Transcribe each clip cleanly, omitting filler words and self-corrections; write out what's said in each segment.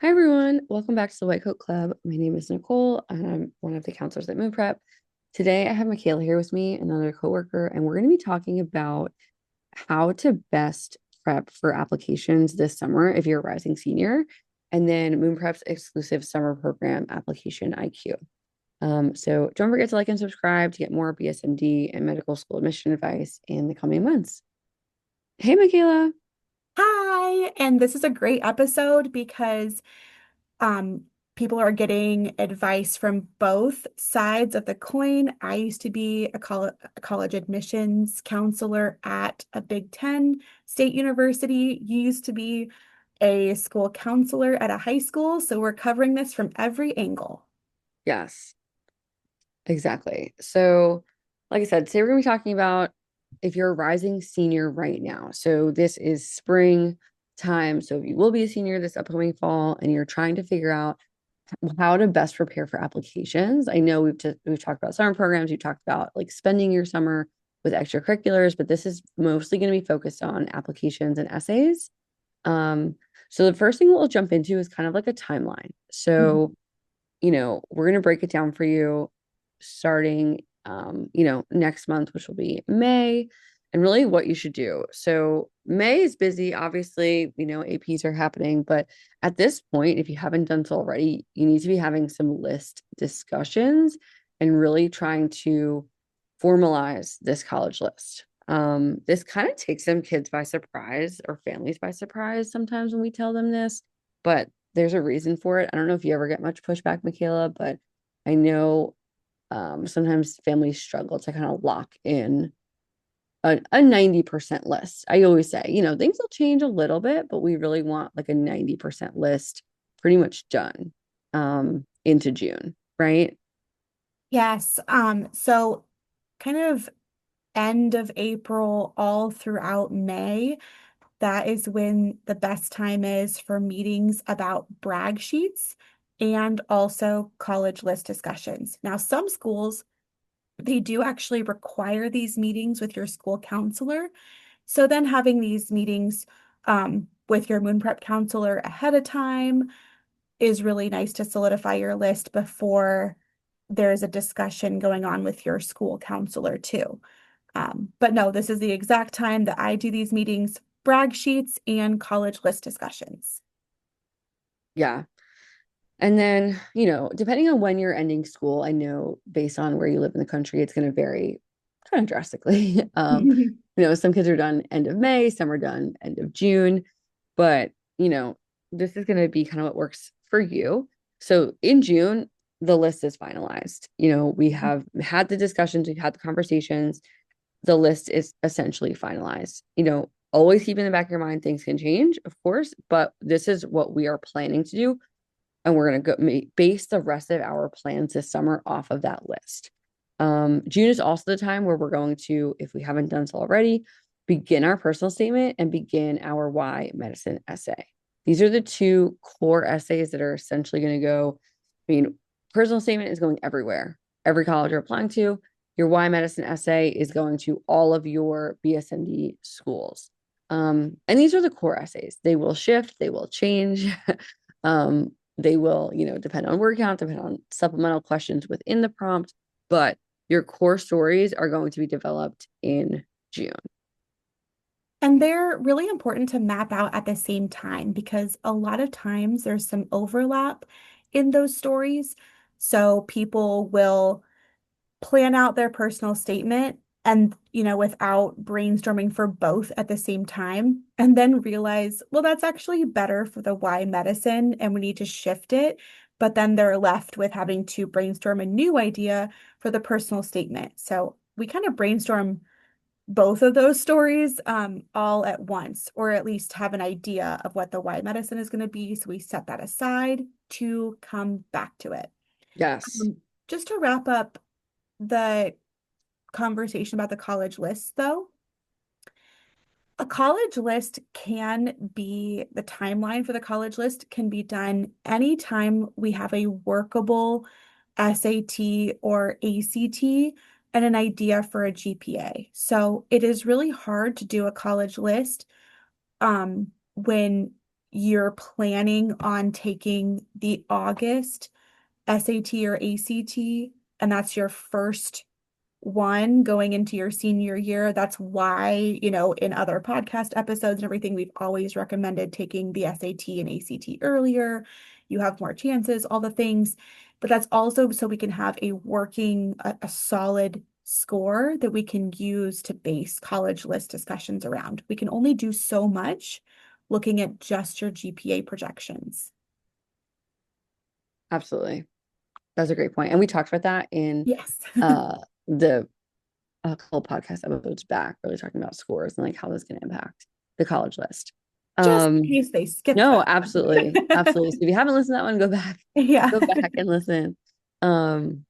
Hi, everyone. Welcome back to the White Coat Club. My name is Nicole, and I'm one of the counselors at Moon Prep. Today, I have Michaela here with me, another coworker, and we're going to be talking about how to best prep for applications this summer if you're a rising senior, and then Moon Prep's exclusive summer program application IQ. So don't forget to like and subscribe to get more BSMD and medical school admission advice in the coming months. Hey, Michaela. Hi, and this is a great episode because um, people are getting advice from both sides of the coin. I used to be a college admissions counselor at a Big Ten state university. You used to be a school counselor at a high school, so we're covering this from every angle. Yes. Exactly. So, like I said, today we're going to be talking about if you're a rising senior right now. So, this is spring time. So, if you will be a senior this upcoming fall and you're trying to figure out how to best prepare for applications, I know we've talked about summer programs, we've talked about like spending your summer with extracurriculars, but this is mostly going to be focused on applications and essays. Um, so, the first thing we'll jump into is kind of like a timeline. So, we're going to break it down for you starting, next month, which will be May, and really what you should do. So May is busy, obviously, APs are happening, but at this point, if you haven't done so already, you need to be having some list discussions and really trying to formalize this college list. This kind of takes some kids by surprise or families by surprise sometimes when we tell them this, but there's a reason for it. I don't know if you ever get much pushback, Michaela, but I know sometimes families struggle to kind of lock in a 90% list. I always say, things will change a little bit, but we really want like a 90% list pretty much done into June, right? Yes, so kind of end of April all throughout May. That is when the best time is for meetings about brag sheets and also college list discussions. Now, some schools, they do actually require these meetings with your school counselor. So then having these meetings with your Moon Prep counselor ahead of time is really nice to solidify your list before there's a discussion going on with your school counselor too. But no, this is the exact time that I do these meetings, brag sheets and college list discussions. Yeah. And then, depending on when you're ending school, I know based on where you live in the country, it's going to vary kind of drastically. Some kids are done end of May, some are done end of June, but, this is going to be kind of what works for you. So in June, the list is finalized. We have had the discussions, we've had the conversations, the list is essentially finalized. Always keep in the back of your mind, things can change, of course, but this is what we are planning to do and we're going to go base the rest of our plans this summer off of that list. June is also the time where we're going to, if we haven't done so already, begin our personal statement and begin our why medicine essay. These are the two core essays that are essentially going to go. Personal statement is going everywhere, every college you're applying to. Your why medicine essay is going to all of your BSMD schools. And these are the core essays. They will shift, they will change. um, they will, depend on word count, depend on supplemental questions within the prompt, but your core stories are going to be developed in June. And they're really important to map out at the same time because a lot of times there's some overlap in those stories. So people will plan out their personal statement and, without brainstorming for both at the same time, and then realize, well, that's actually better for the why medicine and we need to shift it. But then they're left with having to brainstorm a new idea for the personal statement. So we kind of brainstorm both of those stories all at once, or at least have an idea of what the why medicine is going to be. So we set that aside to come back to it. Yes. Just to wrap up the conversation about the college list, though, a college list can be the timeline for the college list can be done anytime we have a workable SAT or ACT and an idea for a GPA. So it is really hard to do a college list when you're planning on taking the August SAT or ACT, and that's your first one going into your senior year. That's why, in other podcast episodes and everything, we've always recommended taking the SAT and ACT earlier. You have more chances, all the things. But that's also so we can have a solid score that we can use to base college list discussions around. We can only do so much looking at just your GPA projections. Absolutely. That's a great point. And we talked about that in Yes. the a couple podcast episodes back, really talking about scores and like how this can impact the college list. Just in Um, case they skip no, that absolutely, absolutely. So one. if you haven't listened to that one, Yeah. go back and listen. Um,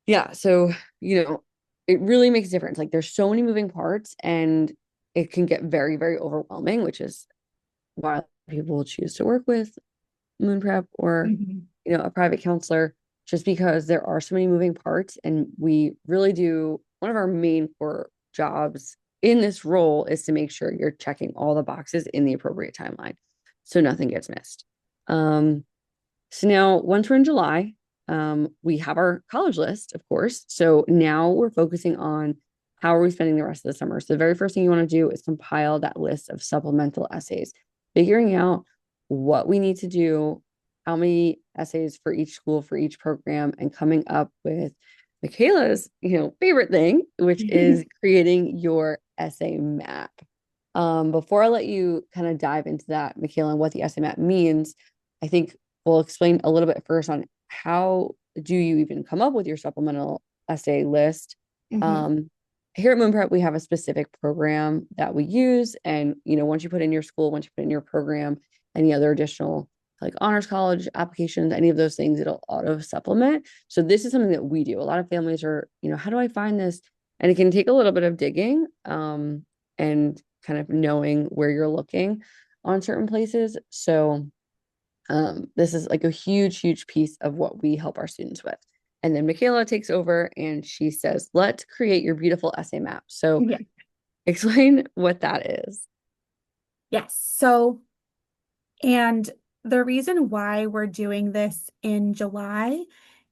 yeah, so it really makes a difference. Like there's so many moving parts, and it can get very, very overwhelming, which is why people choose to work with Moon Prep or Mhm. a private counselor, just because there are so many moving parts, and we really do one of our main core jobs in this role is to make sure you're checking all the boxes in the appropriate timeline so nothing gets missed. So now once we're in July, we have our college list, of course. So now we're focusing on how are we spending the rest of the summer. So the very first thing you want to do is compile that list of supplemental essays, figuring out what we need to do, how many essays for each school, for each program, and coming up with Michaela's, favorite thing, which is creating your essay map. Before I let you kind of dive into that, Michaela, and what the essay map means, I think we'll explain a little bit first on how do you even come up with your supplemental essay list. Mhm. Um, Here at Moon Prep, we have a specific program that we use. And, once you put in your school, once you put in your program, any other additional like honors college applications, any of those things, it'll auto supplement. So this is something that we do. A lot of families are, how do I find this? And it can take a little bit of digging, and kind of knowing where you're looking on certain places. So this is like a huge, huge piece of what we help our students with. And then Michaela takes over and she says, let's create your beautiful essay map. So Yeah. explain what that is. Yes. And the reason why we're doing this in July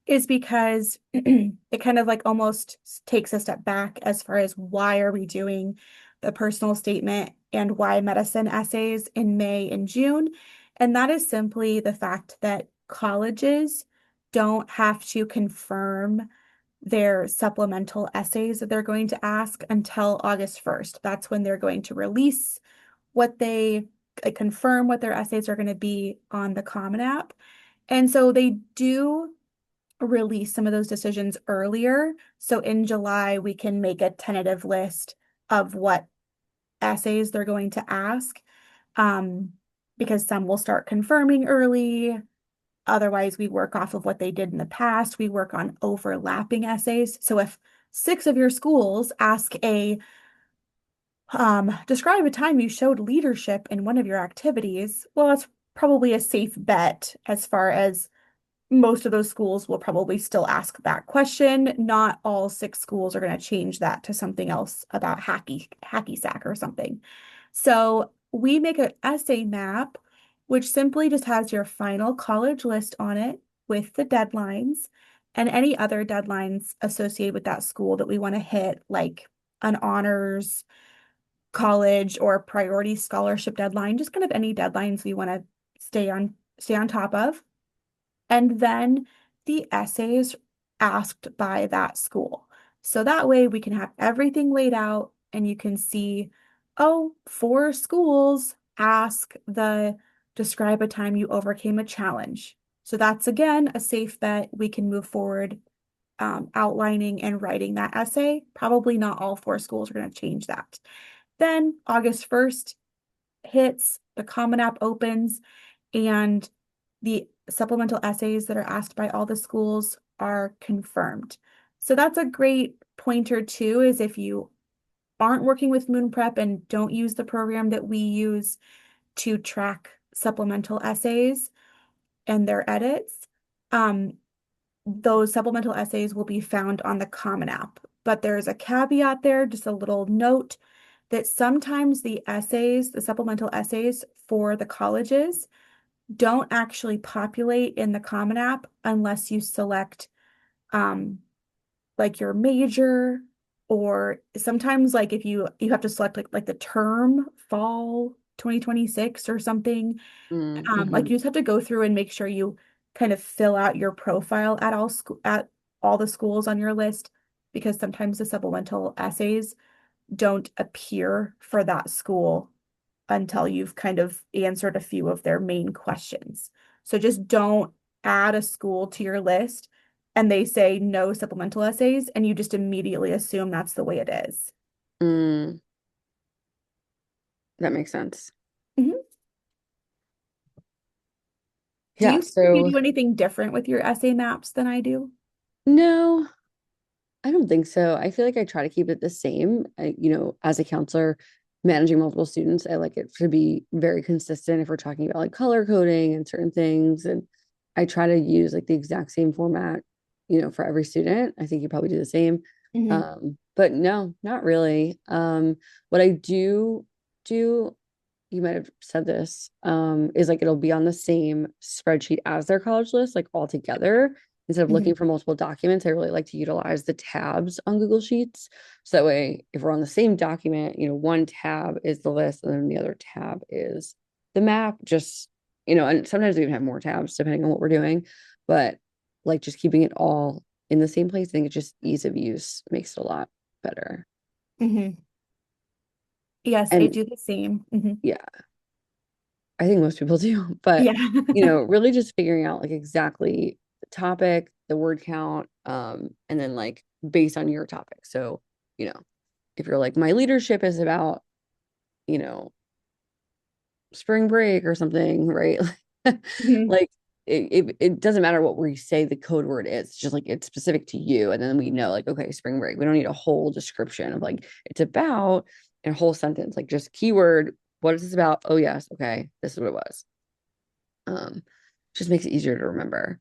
is because it kind of like almost takes a step back as far as why are we doing the personal statement and why medicine essays in May and June. And that is simply the fact that colleges don't have to confirm their supplemental essays that they're going to ask until August 1st. That's when they're going to release what they confirm what their essays are going to be on the Common App. And so they do release some of those decisions earlier. So in July, we can make a tentative list of what essays they're going to ask, um, because some will start confirming early. Otherwise, we work off of what they did in the past. We work on overlapping essays. So if six of your schools ask describe a time you showed leadership in one of your activities, well, that's probably a safe bet as far as most of those schools will probably still ask that question. Not all six schools are going to change that to something else about hacky sack or something. So we make an essay map, which simply just has your final college list on it with the deadlines and any other deadlines associated with that school that we want to hit, like an honors college or priority scholarship deadline, just kind of any deadlines we want to stay on top of. And then the essays asked by that school. So that way we can have everything laid out and you can see, oh, four schools ask the describe a time you overcame a challenge. So that's again a safe bet. We can move forward, outlining and writing that essay. Probably not all four schools are going to change that. Then August 1st hits, the Common App opens, and the supplemental essays that are asked by all the schools are confirmed. So that's a great pointer too, is if you aren't working with Moon Prep and don't use the program that we use to track supplemental essays and their edits, um, those supplemental essays will be found on the Common App. But there's a caveat there, just a little note that sometimes the supplemental essays for the colleges don't actually populate in the Common App unless you select um like your major, or sometimes like if you have to select like the term fall 2026 or something. Like Mm-hmm. you just have to go through and make sure you kind of fill out your profile at all the schools on your list, because sometimes the supplemental essays don't appear for that school until you've kind of answered a few of their main questions. So just don't add a school to your list and they say no supplemental essays, and you just immediately assume that's the way it is. Mm, that makes sense. Mhm. Do Yeah, you think you so do anything different with your essay maps than I do? no, I don't think so. I feel like I try to keep it the same. As a counselor managing multiple students, I like it to be very consistent if we're talking about like color coding and certain things. And I try to use like the exact same format, for every student. I think you probably do the same. Hmm. But no, not really. What I do, you might have said this, is like it'll be on the same spreadsheet as their college list, like all together. Instead of looking Hmm. for multiple documents, I really like to utilize the tabs on Google Sheets. So that way, if we're on the same document, one tab is the list and then the other tab is the map. And sometimes we even have more tabs depending on what we're doing. But like just keeping it all in the same place, I think it just ease of use makes it a lot better. Hmm. Yes, I And do the same. Hmm. yeah, I think most people do, but Yeah. really just figuring out like exactly the topic, the word count, and then like based on your topic. So, you know, if you're like, my leadership is about, you know, spring break or something, right? Hmm. Like it doesn't matter what we say the code word is, it's just like it's specific to you. And then we know like, okay, spring break. We don't need a whole description of like it's about in a whole sentence, like just keyword, what is this about? Oh yes, okay, this is what it was. Just makes it easier to remember.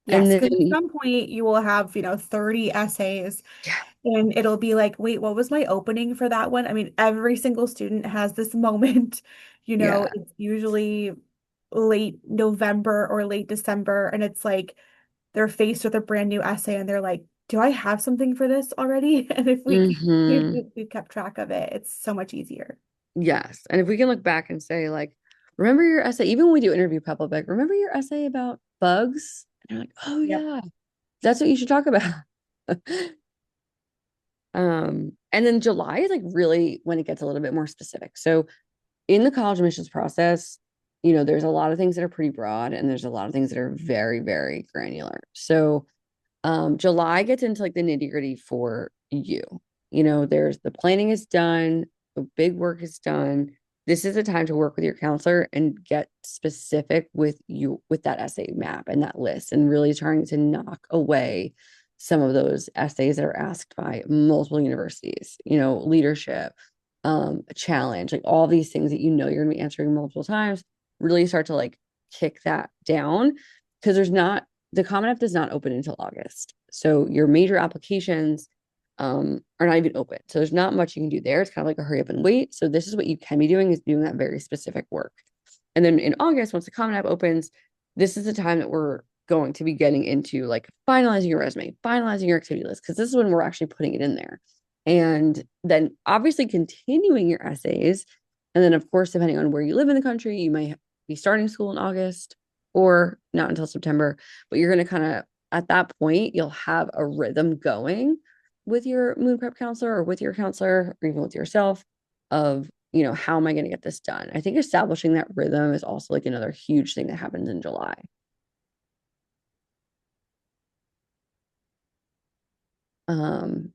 And Yes, then because at some point you will have, 30 essays, yeah, and it'll be like, wait, what was my opening for that one? I mean, every single student has this moment, yeah. it's usually late November or late December, and it's like they're faced with a brand new essay and they're like, do I have something for this already? And Hmm. if we kept track of it, it's so much easier. Yes. And if we can look back and say, like, remember your essay, even when we do interview people, like, remember your essay about bugs? And they're like, oh Yep. yeah, that's what you should talk about. And then July is like really when it gets a little bit more specific. So in the college admissions process, there's a lot of things that are pretty broad and there's a lot of things that are very, very granular. So July gets into like the nitty-gritty for you. There's the planning is done, the big work is done. This is a time to work with your counselor and get specific with you with that essay map and that list and really trying to knock away some of those essays that are asked by multiple universities, leadership, a challenge, like all these things that you're gonna be answering multiple times, really start to like kick that down because the Common App does not open until August. So your major applications are not even open. So there's not much you can do there. It's kind of like a hurry up and wait. So this is what you can be doing is doing that very specific work. And then in August, once the Common App opens, this is the time that we're going to be getting into like finalizing your resume, finalizing your activity list, because this is when we're actually putting it in there. And then obviously continuing your essays. And then, of course, depending on where you live in the country, you might be starting school in August or not until September, but you're going to kind of, at that point, you'll have a rhythm going with your moon prep counselor or with your counselor or even with yourself of, how am I going to get this done? I think establishing that rhythm is also like another huge thing that happens in July.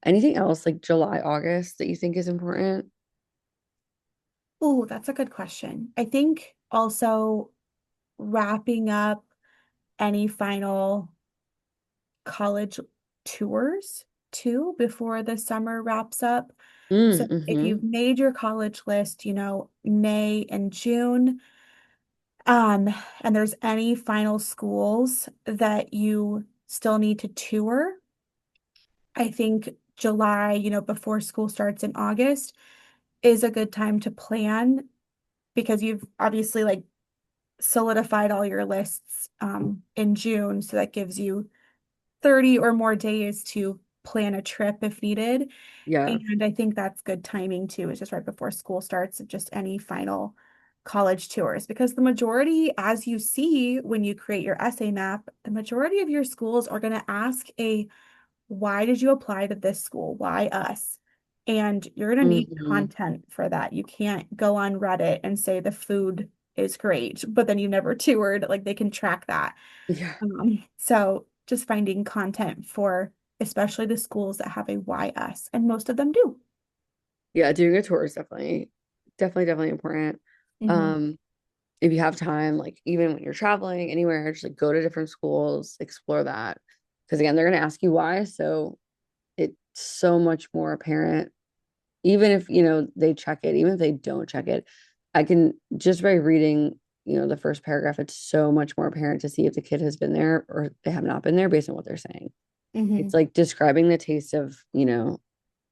Anything else like July, August that you think is important? Oh, that's a good question. I think also wrapping up any final college tours too before the summer wraps up. So if Mm-hmm. you've made your college list, May and June, and there's any final schools that you still need to tour, I think July, before school starts in August, is a good time to plan because you've obviously like solidified all your lists in June. So that gives you 30 or more days to plan a trip if needed. Yeah. And I think that's good timing too. It's just right before school starts, just any final college tours. Because the majority, as you see when you create your essay map, the majority of your schools are going to ask a why did you apply to this school? Why us? And you're going to need Hmm. content for that. You can't go on Reddit and say the food is great, but then you never toured. Like they can track that. Yeah. So just finding content for especially the schools that have a why us, and most of them do. Yeah, doing a tour is definitely important. Hmm. Um, if you have time, like even when you're traveling anywhere, just like go to different schools, explore that. Because again, they're gonna ask you why. So it's so much more apparent, even if they check it, even if they don't check it. I can just by reading, the first paragraph, it's so much more apparent to see if the kid has been there or they have not been there based on what they're saying. It's Hmm. like describing the taste of,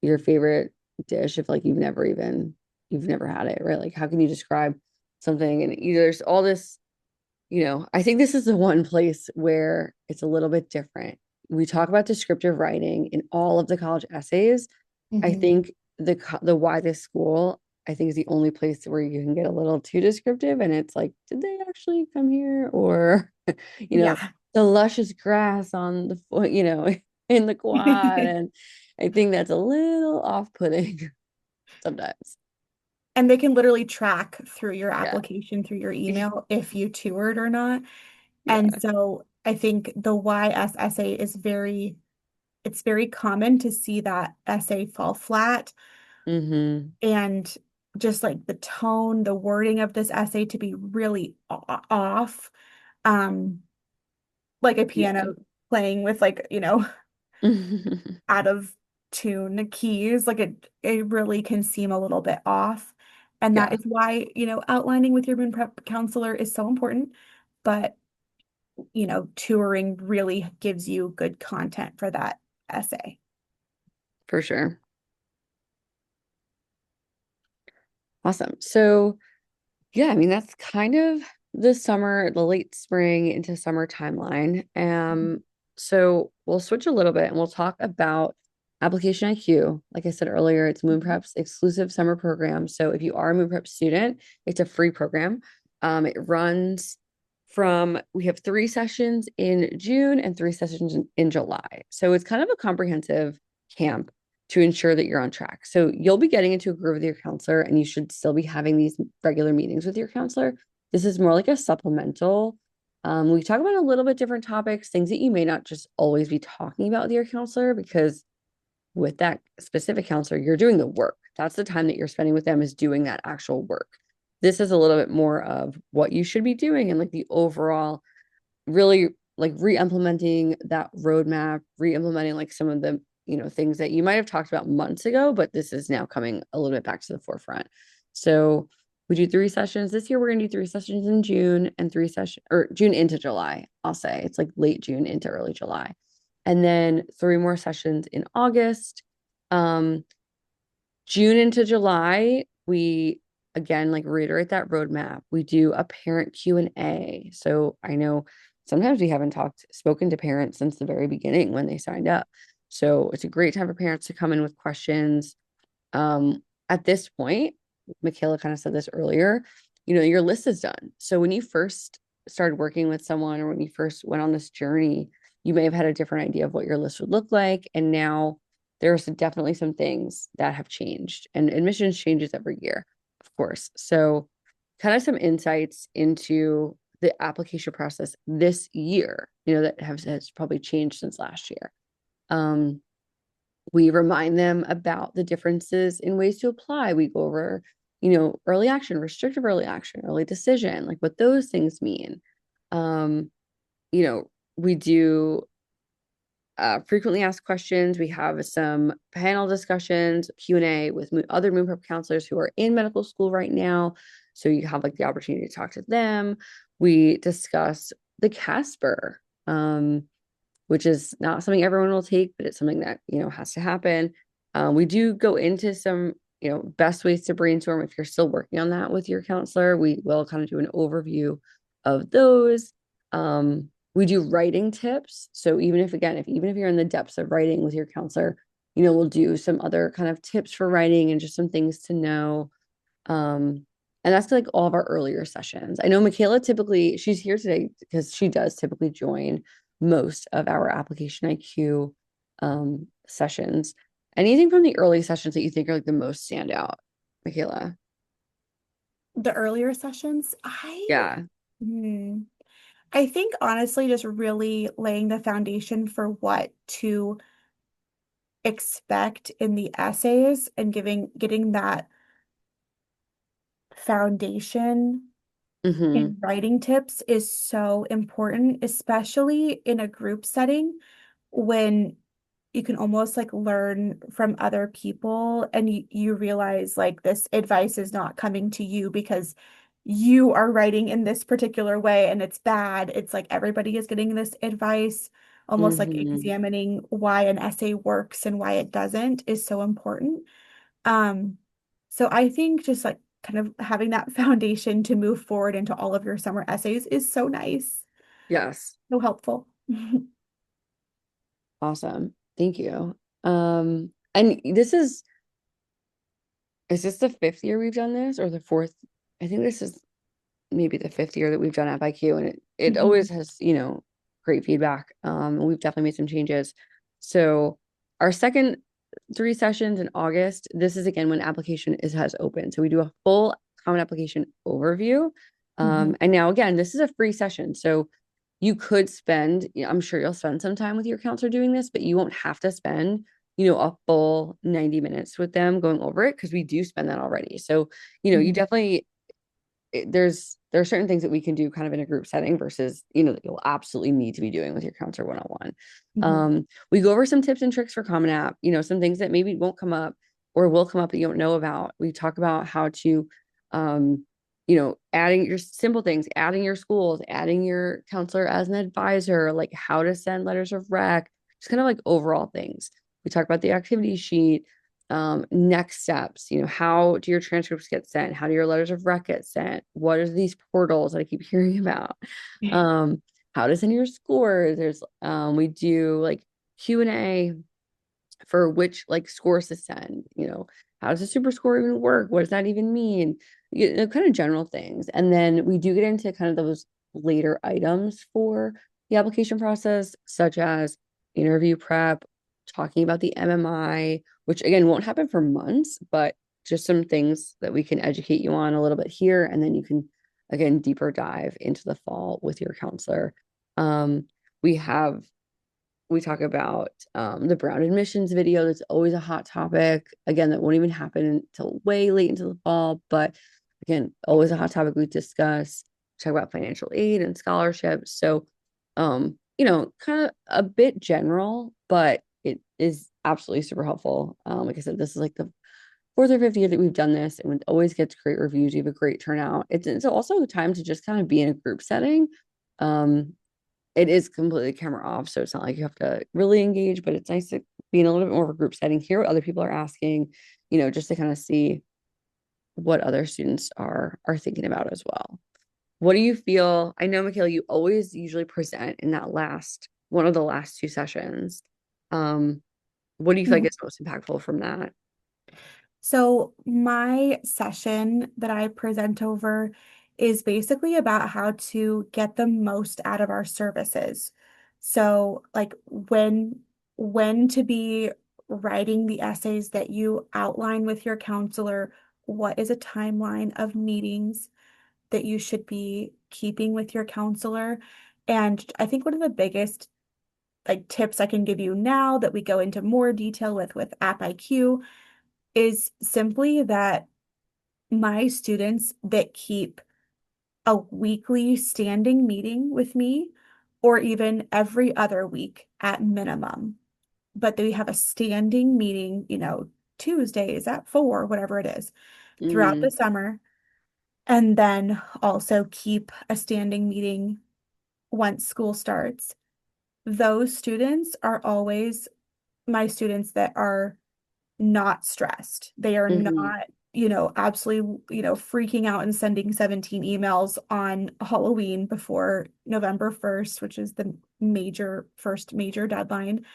your favorite dish if like you've never had it, right? Like how can you describe something? And there's all this, I think this is the one place where it's a little bit different. We talk about descriptive writing in all of the college essays. I Hmm. think the why this school, I think is the only place where you can get a little too descriptive and it's like, did they actually come here? Or, you know, Yeah. the luscious grass on the foot, in the quad. And I think that's a little off-putting sometimes. And they can literally track through your Yeah. application, through your email, if you toured or not. And Yeah. so I think the YS essay is it's very common to see that essay fall flat Hmm. and just like the tone, the wording of this essay to be really off, um, like a Yeah. piano playing with like, out of tune keys. Like it really can seem a little bit off. And that Yeah, is why, outlining with your moon prep counselor is so important. But, touring really gives you good content for that essay. for sure. Awesome. So, yeah, I mean, that's kind of the late spring into summer timeline. So we'll switch a little bit and we'll talk about application IQ. Like I said earlier, it's Moon Mhm. Prep's exclusive summer program. So if you are a Moon Prep student, it's a free program. It runs we have 3 sessions in June and 3 sessions in July. So it's kind of a comprehensive camp to ensure that you're on track. So you'll be getting into a groove with your counselor and you should still be having these regular meetings with your counselor. This is more like a supplemental. We talk about a little bit different topics, things that you may not just always be talking about with your counselor, because with that specific counselor, you're doing the work. That's the time that you're spending with them is doing that actual work. This is a little bit more of what you should be doing and like the overall really like re-implementing that roadmap, re-implementing like some of the, things that you might have talked about months ago, but this is now coming a little bit back to the forefront. So we do 3 sessions. This year we're gonna do 3 sessions in June and 3 sessions or June into July, I'll say. It's like late June into early July. And then 3 more sessions in August. Um, June into July, we again like reiterate that roadmap. We do a parent Q&A. So I know sometimes we haven't spoken to parents since the very beginning when they signed up. So it's a great time for parents to come in with questions. At this point, Michaela kind of said this earlier, your list is done. So when you first started working with someone or when you first went on this journey, you may have had a different idea of what your list would look like. And now there's definitely some things that have changed, and admissions changes every year, of course. So kind of some insights into the application process this year, that has probably changed since last year. Um, we remind them about the differences in ways to apply. We go over, early action, restrictive early action, early decision, like what those things mean. Um, we do frequently asked questions. We have some panel discussions, Q&A with other Moon Prep counselors who are in medical school right now. So you have like the opportunity to talk to them. We discuss the Casper, which is not something everyone will take, but it's something that, has to happen. We do go into some best ways to brainstorm. If you're still working on that with your counselor, we will kind of do an overview of those. We do writing tips. So even if you're in the depths of writing with your counselor, we'll do some other kind of tips for writing and just some things to know. And that's like all of our earlier sessions. I know Michaela typically, she's here today because she does typically join most of our application IQ sessions. Anything from the early sessions that you think are like the most standout, Michaela? The earlier sessions, Yeah. hmm, I think honestly, just really laying the foundation for what to expect in the essays and getting that foundation in Mm-hmm. writing tips is so important, especially in a group setting when you can almost like learn from other people and you realize like this advice is not coming to you because you are writing in this particular way and it's bad. It's like everybody is getting this advice, almost like Mm-hmm. examining why an essay works and why it doesn't is so important. Um, so I think just like kind of having that foundation to move forward into all of your summer essays is so nice, Yes. so helpful. Awesome. Thank you. And is this the fifth year we've done this or the fourth? I think this is maybe the fifth year that we've done FIQ, and it Mhm. always has, great feedback. And we've definitely made some changes. So our second three sessions in August, this is again when application has opened. So we do a full common application overview. Mhm. And now again, this is a free session. So you could spend, I'm sure you'll spend some time with your counselor doing this, but you won't have to spend, a full 90 minutes with them going over it because we do spend that already. So, you Mhm. definitely there are certain things that we can do kind of in a group setting versus that you'll absolutely need to be doing with your counselor one-on-one. Mhm. We go over some tips and tricks for Common App, some things that maybe won't come up or will come up that you don't know about. We talk about how to adding your simple things, adding your schools, adding your counselor as an advisor, like how to send letters of rec, just kind of like overall things. We talk about the activity sheet, next steps, how do your transcripts get sent, how do your letters of rec get sent, what are these portals that I keep hearing about, um how to send your scores. We do like Q&A for which like scores to send, how does a super score even work, what does that even mean, kind of general things. And then we do get into kind of those later items for the application process, such as interview prep, talking about the MMI, which again won't happen for months, but just some things that we can educate you on a little bit here, and then you can again deeper dive into the fall with your counselor. um, we have we talk about the Brown admissions video. That's always a hot topic. Again, that won't even happen until way late into the fall. But again, always a hot topic we discuss. Talk about financial aid and scholarships. So, kind of a bit general, but it is absolutely super helpful. Like I said, this is like the fourth or fifth year that we've done this, and it always gets great reviews. We have a great turnout. It's also a time to just kind of be in a group setting. Um, it is completely camera off, so it's not like you have to really engage, but it's nice to be in a little bit more of a group setting, hear what other people are asking, just to kind of see what other students are thinking about as well. What do you feel? I know, Michaela, you always usually present in that last one of the last two sessions. Um, what do you feel like Mhm. is most impactful from that? So my session that I present over is basically about how to get the most out of our services. So like when to be writing the essays that you outline with your counselor, what is a timeline of meetings that you should be keeping with your counselor. And I think one of the biggest like tips I can give you now that we go into more detail with App IQ is simply that my students that keep a weekly standing meeting with me, or even every other week at minimum, but they have a standing meeting, Tuesdays at 4, whatever it is, throughout Mm, the summer, and then also keep a standing meeting once school starts. Those students are always my students that are not stressed. They are Hmm. not, absolutely, freaking out and sending 17 emails on Halloween before November 1st, which is the first major deadline.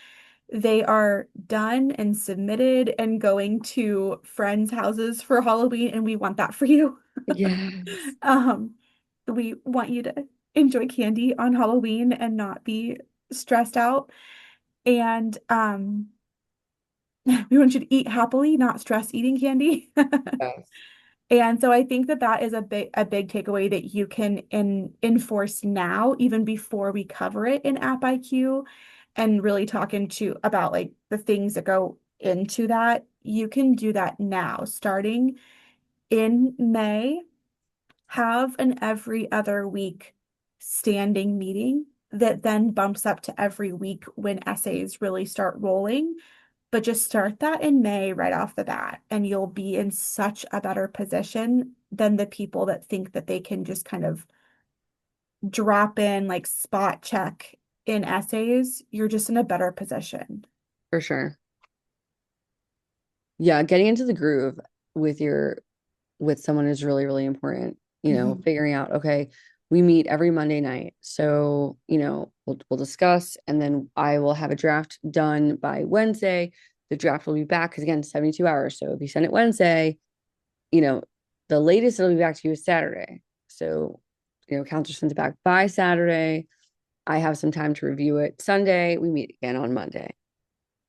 They are done and submitted and going to friends' houses for Halloween, and we want that for you. Yes, Um, we want you to enjoy candy on Halloween and not be stressed out. And we want you to eat happily, not stress eating candy. yes, And so I think that that is a big takeaway that you can enforce now, even before we cover it in App IQ, and really talking to about like the things that go into that. You can do that now, starting in May. Have an every other week standing meeting that then bumps up to every week when essays really start rolling. But just start that in May right off the bat, and you'll be in such a better position than the people that think that they can just kind of drop in like spot check in essays. You're just in a better position. for sure. Yeah, getting into the groove with your with someone is really, really important. Mhm. Figuring out, okay, we meet every Monday night. So, we'll discuss and then I will have a draft done by Wednesday. The draft will be back because again, 72 hours. So if you send it Wednesday, you know, the latest it'll be back to you is Saturday. So, counselor sends it back by Saturday. I have some time to review it. Sunday, we meet again on Monday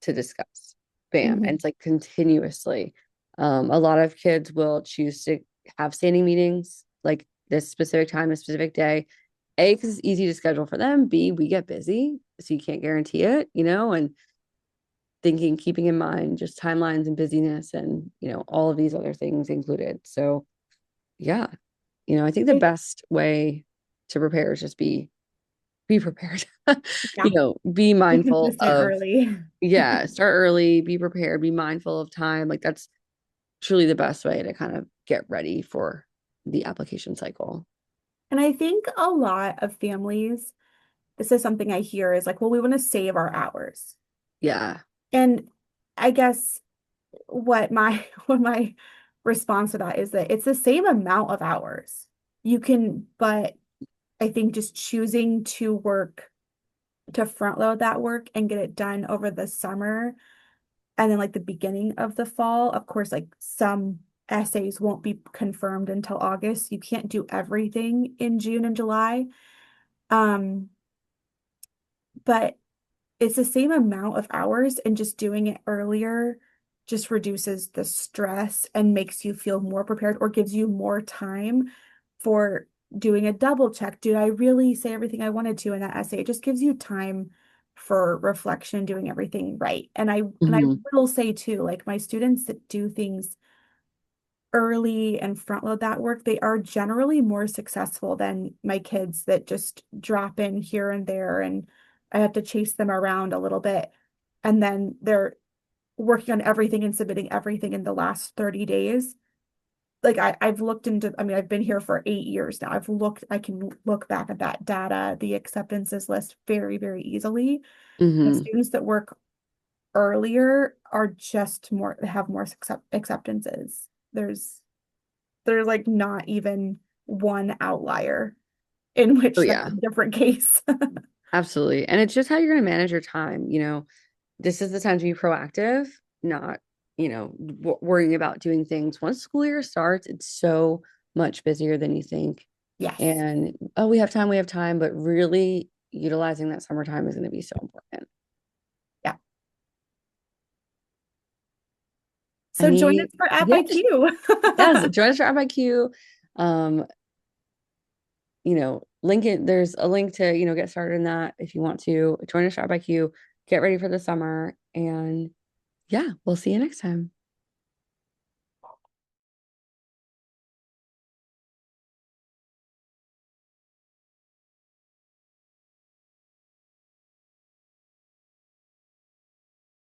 to discuss. Bam. And Mhm. it's like continuously. A lot of kids will choose to have standing meetings like this specific time, a specific day. A, because it's easy to schedule for them. B, we get busy, so you can't guarantee it, and keeping in mind just timelines and busyness and, all of these other things included. So, yeah, I think the It- best way to prepare is just be prepared. yeah, Be be mindful consistent of, early. yeah, start early, be prepared, be mindful of time. Like that's truly the best way to kind of get ready for the application cycle. And I think a lot of families, this is something I hear is like, well, we want to save our hours. Yeah, And I guess what my response to that is that it's the same amount of hours. But I think just choosing to front load that work and get it done over the summer and then like the beginning of the fall. Of course, like some essays won't be confirmed until August. You can't do everything in June and July. Um, but it's the same amount of hours, and just doing it earlier just reduces the stress and makes you feel more prepared or gives you more time for doing a double check. Did I really say everything I wanted to in that essay? It just gives you time for reflection, doing everything right. And I hmm, will say too, like my students that do things early and front load that work, they are generally more successful than my kids that just drop in here and there, and I have to chase them around a little bit. And then they're working on everything and submitting everything in the last 30 days. Like I've looked into, I mean, I've been here for 8 years now. I can look back at that data, the acceptances list very, very easily. The hmm. students that work earlier are just have more acceptances. There's like not even one outlier in Oh which that's yeah, a different case. absolutely. And it's just how you're going to manage your time. This is the time to be proactive, not, worrying about doing things. Once school year starts, it's so much busier than you think. Yes. And oh, we have time, but really utilizing that summertime is going to be so important. Yeah. So join us Any, for App yeah, IQ. yes, join us for FIQ. Um, link it. There's a link to, get started in that if you want to join us for FIQ, get ready for the summer. And yeah, we'll see you next time.